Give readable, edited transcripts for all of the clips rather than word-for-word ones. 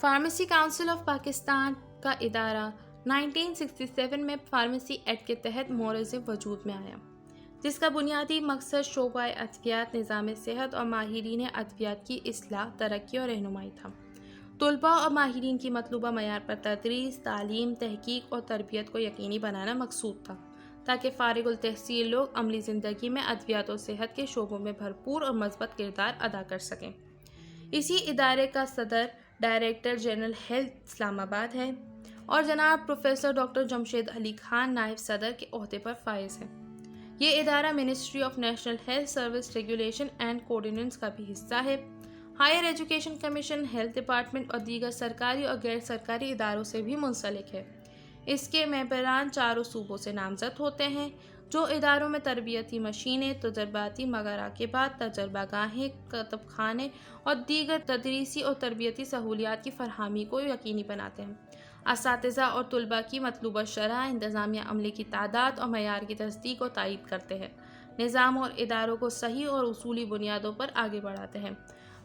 Pharmacy council of Pakistan کا ادارہ 1967 میں فارمیسی ایکٹ کے تحت مورز وجود میں آیا، جس کا بنیادی مقصد شعبہ ادویات، نظام صحت اور ماہرین ادویات کی اصلاح، ترقی اور رہنمائی تھا۔ طلباء اور ماہرین کی مطلوبہ معیار پر تدریس، تعلیم، تحقیق اور تربیت کو یقینی بنانا مقصود تھا، تاکہ فارغ التحصیل لوگ عملی زندگی میں ادویات اور صحت کے شعبوں میں بھرپور اور مثبت کردار ادا کر سکیں۔ اسی ادارے کا صدر ڈائریکٹر جنرل ہیلتھ اسلام آباد ہے اور جناب پروفیسر ڈاکٹر جمشید علی خان نائب صدر کے عہدے پر فائز ہے۔ یہ ادارہ ministry of national health service regulation and coordination کا بھی حصہ ہے۔ Higher education commission, health department اور دیگر سرکاری اور غیر سرکاری اداروں سے بھی منسلک ہے۔ اس کے ممبران چاروں صوبوں سے نامزد ہوتے ہیں، جو اداروں میں تربیتی مشینیں، تجرباتی مراکبات، تجربہ گاہیں، کتب خانے اور دیگر تدریسی اور تربیتی سہولیات کی فراہمی کو یقینی بناتے ہیں۔ اساتذہ اور طلباء کی مطلوبہ شرح، انتظامیہ عملے کی تعداد اور معیار کی تصدیق و تائید کرتے ہیں، نظام اور اداروں کو صحیح اور اصولی بنیادوں پر آگے بڑھاتے ہیں۔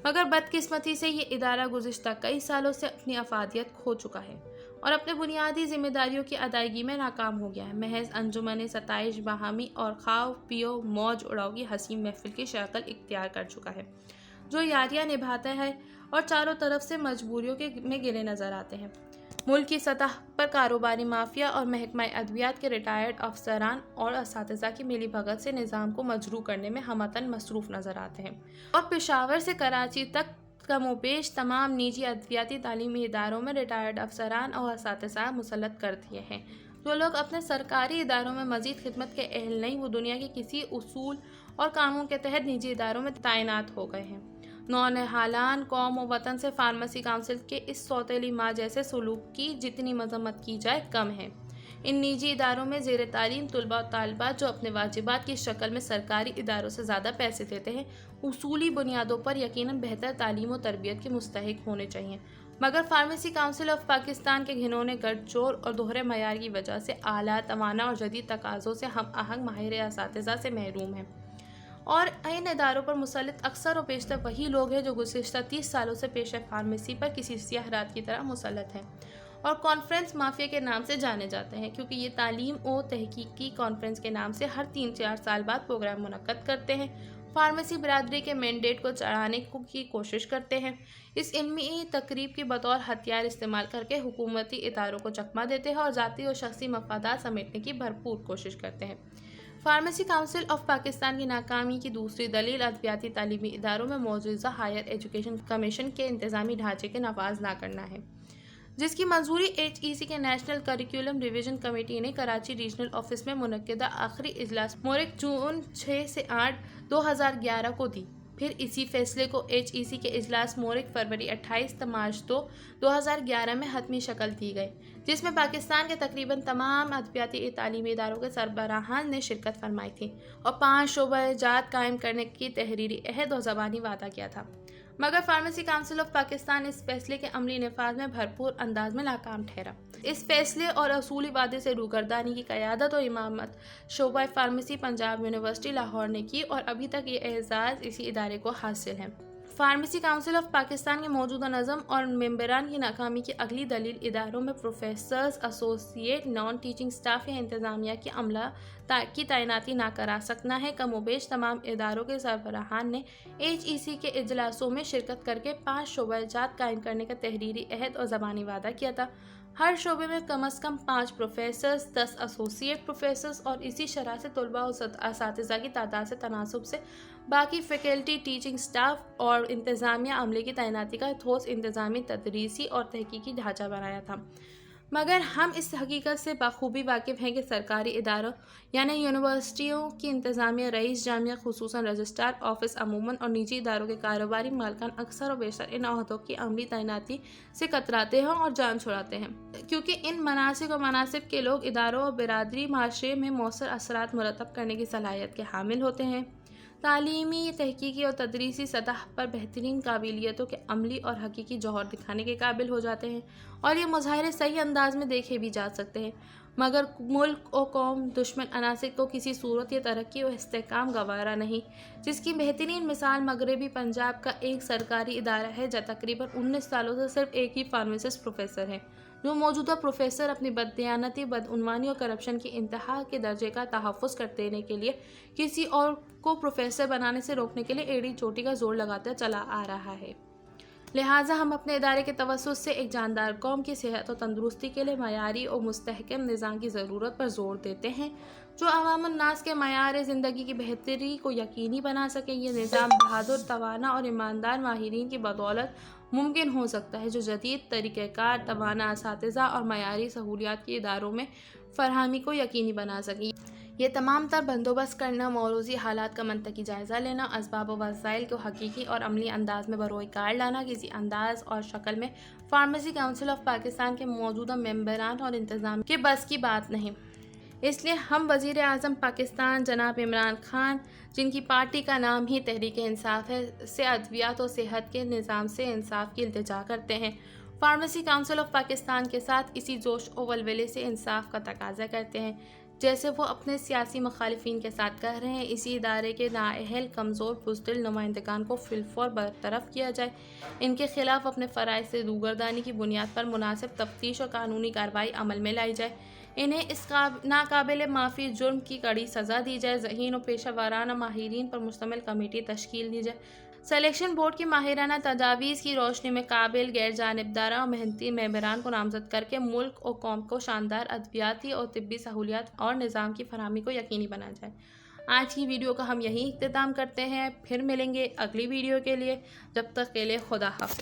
مگر بدقسمتی سے یہ ادارہ گزشتہ کئی سالوں سے اپنی افادیت کھو چکا ہے اور اپنے بنیادی ذمہ داریوں کی ادائیگی میں ناکام ہو گیا ہے۔ محض انجمن ستائش، باہمی اور کھاؤ پیو موج اڑاؤ کی حسین محفل کی شکل اختیار کر چکا ہے، جو یاریاں نبھاتا ہے اور چاروں طرف سے مجبوریوں میں گرے نظر آتے ہیں۔ ملک کی سطح پر کاروباری مافیا اور محکمہ ادویات کے ریٹائرڈ افسران اور اساتذہ کی ملی بھگت سے نظام کو مجروح کرنے میں ہمتاً مصروف نظر آتے ہیں، اور پشاور سے کراچی تک کم و بیش تمام نجی ادویاتی تعلیمی اداروں میں ریٹائرڈ افسران اور اساتذہ مسلط کر دیے ہیں۔ جو لوگ اپنے سرکاری اداروں میں مزید خدمت کے اہل نہیں، وہ دنیا کے کسی اصول اور قانون کے تحت نجی اداروں میں تعینات ہو گئے ہیں۔ نونہالان قوم و وطن سے فارمیسی کونسل کے اس سوتیلی ماں جیسے سلوک کی جتنی مذمت کی جائے کم ہے۔ ان نجی اداروں میں زیر تعلیم طلباء و طالبات جو اپنے واجبات کی شکل میں سرکاری اداروں سے زیادہ پیسے دیتے ہیں، اصولی بنیادوں پر یقیناً بہتر تعلیم و تربیت کے مستحق ہونے چاہئیں، مگر فارمیسی کونسل آف پاکستان کے گھنونے گٹھ جوڑ اور دوہرے معیار کی وجہ سے اعلیٰ، توانا اور جدید تقاضوں سے ہم آہنگ ماہر اساتذہ سے محروم ہے، اور ان اداروں پر مسلط اکثر و بیشتر وہی لوگ ہیں جو گزشتہ 30 سالوں سے پیشہ فارمیسی پر کسی سیاہ رات کی طرح مسلط ہیں اور کانفرنس مافیا کے نام سے جانے جاتے ہیں، کیونکہ یہ تعلیم و تحقیقی کانفرنس کے نام سے ہر 3-4 سال بعد پروگرام منعقد کرتے ہیں، فارمیسی برادری کے مینڈیٹ کو چڑھانے کی کوشش کرتے ہیں، اس علمی تقریب کی بطور ہتھیار استعمال کر کے حکومتی اداروں کو چکمہ دیتے ہیں اور ذاتی اور شخصی مفادات سمیٹنے کی بھرپور کوشش کرتے ہیں۔ فارمیسی کونسل آف پاکستان کی ناکامی کی دوسری دلیل ادویاتی تعلیمی اداروں میں مجوزہ ہائر ایجوکیشن کمیشن کے انتظامی ڈھانچے کے نفاذ نہ کرنا ہے، جس کی منظوری HEC کے نیشنل کریکولم ریویژن کمیٹی نے کراچی ریجنل آفس میں منعقدہ آخری اجلاس مورخ جون 6 سے 8 2011 کو دی۔ پھر اسی فیصلے کو HEC کے اجلاس مورخ فروری 28 مارچ 2011 میں حتمی شکل دی گئی، جس میں پاکستان کے تقریباً تمام ادویاتی تعلیمی اداروں کے سربراہان نے شرکت فرمائی تھی اور 5 شعبہ جات قائم کرنے کی تحریری عہد اور زبانی وعدہ کیا تھا، مگر فارمیسی کونسل آف پاکستان اس فیصلے کے عملی نفاذ میں بھرپور انداز میں ناکام ٹھہرا۔ اس فیصلے اور اصولی وعدے سے روگردانی کی قیادت و امامت شعبہ فارمیسی پنجاب یونیورسٹی لاہور نے کی اور ابھی تک یہ اعزاز اسی ادارے کو حاصل ہے۔ فارمیسی کونسل آف پاکستان کے موجودہ نظم اور ممبران کی ناکامی کی اگلی دلیل اداروں میں professors, associate, naan teaching staff یا انتظامیہ کی عملہ کی تعیناتی نہ کرا سکنا ہے۔ کم و بیش تمام اداروں کے سربراہان نے HEC کے اجلاسوں میں شرکت کر کے 5 شعبہ جات قائم کرنے کا تحریری عہد اور زبانی وعدہ کیا تھا۔ ہر شعبے میں کم از کم 5 پروفیسرز، 10 ایسوسیٹ پروفیسرز اور اسی شرح سے طلباء اور اساتذہ کی تعداد سے تناسب سے باقی فیکلٹی، ٹیچنگ سٹاف اور انتظامیہ عملے کی تعیناتی کا ٹھوس انتظامی، تدریسی اور تحقیقی ڈھانچہ بنایا تھا، مگر ہم اس حقیقت سے بخوبی واقف ہیں کہ سرکاری اداروں یعنی یونیورسٹیوں کی انتظامیہ، رئیس جامعہ خصوصاً رجسٹرار آفس عموماً اور نجی اداروں کے کاروباری مالکان اکثر و بیشتر ان عہدوں کی عملی تعیناتی سے کتراتے ہیں اور جان چھڑاتے ہیں، کیونکہ ان مناصب و مناصب کے لوگ اداروں اور برادری معاشرے میں مؤثر اثرات مرتب کرنے کی صلاحیت کے حامل ہوتے ہیں۔ تعلیمی، تحقیقی اور تدریسی سطح پر بہترین قابلیتوں کے عملی اور حقیقی جوہر دکھانے کے قابل ہو جاتے ہیں، اور یہ مظاہرے صحیح انداز میں دیکھے بھی جا سکتے ہیں، مگر ملک و قوم دشمن عناصر کو کسی صورت یہ ترقی و استحکام گوارا نہیں، جس کی بہترین مثال مغربی پنجاب کا ایک سرکاری ادارہ ہے جہاں تقریباً 19 سالوں سے صرف ایک ہی فارمیسسٹ پروفیسر ہے، جو موجودہ پروفیسر اپنی بددیانتی، بدعنوانی اور کرپشن کی انتہا کے درجے کا تحفظ کر دینے کے لیے کسی اور کو پروفیسر بنانے سے روکنے کے لیے ایڑی چوٹی کا زور لگاتا چلا آ رہا ہے۔ لہٰذا ہم اپنے ادارے کے توسط سے ایک جاندار قوم کی صحت و تندرستی کے لیے معیاری اور مستحکم نظام کی ضرورت پر زور دیتے ہیں، جو عوام الناس کے معیار زندگی کی بہتری کو یقینی بنا سکے۔ یہ نظام بہادر، توانا اور ایماندار ماہرین کی بدولت ممکن ہو سکتا ہے، جو جدید طریقہ کار، توانا اساتذہ اور معیاری سہولیات کی اداروں میں فراہمی کو یقینی بنا سکیں۔ یہ تمام تر بندوبست کرنا، موروثی حالات کا منطقی جائزہ لینا، اسباب و وسائل کو حقیقی اور عملی انداز میں بروئے کار لانا، کسی انداز اور شکل میں فارمیسی کونسل آف پاکستان کے موجودہ ممبران اور انتظام کے بس کی بات نہیں۔ اس لیے ہم وزیر اعظم پاکستان جناب عمران خان، جن کی پارٹی کا نام ہی تحریک انصاف ہے، سے ادویات و صحت کے نظام سے انصاف کی التجا کرتے ہیں، فارمیسی کونسل آف پاکستان کے ساتھ اسی جوش و ولولے سے انصاف کا تقاضا کرتے ہیں جیسے وہ اپنے سیاسی مخالفین کے ساتھ کہہ رہے ہیں۔ اسی ادارے کے نااہل، کمزور، بزدل نمائندگان کو فی الفور برطرف کیا جائے، ان کے خلاف اپنے فرائض سے روگردانی کی بنیاد پر مناسب تفتیش اور قانونی کارروائی عمل میں لائی جائے، انہیں اس ناقابل معافی جرم کی کڑی سزا دی جائے، ذہین و پیشہ ورانہ ماہرین پر مشتمل کمیٹی تشکیل دی جائے، سلیکشن بورڈ کی ماہرانہ تجاویز کی روشنی میں قابل، غیر جانبدارانہ اور محنتی ممبران کو نامزد کرکے ملک و قوم کو شاندار ادویاتی اور طبی سہولیات اور نظام کی فراہمی کو یقینی بنا جائے۔ آج کی ویڈیو کا ہم یہیں اختتام کرتے ہیں، پھر ملیں گے اگلی ویڈیو کے لیے، جب تک کے لیے خدا حافظ۔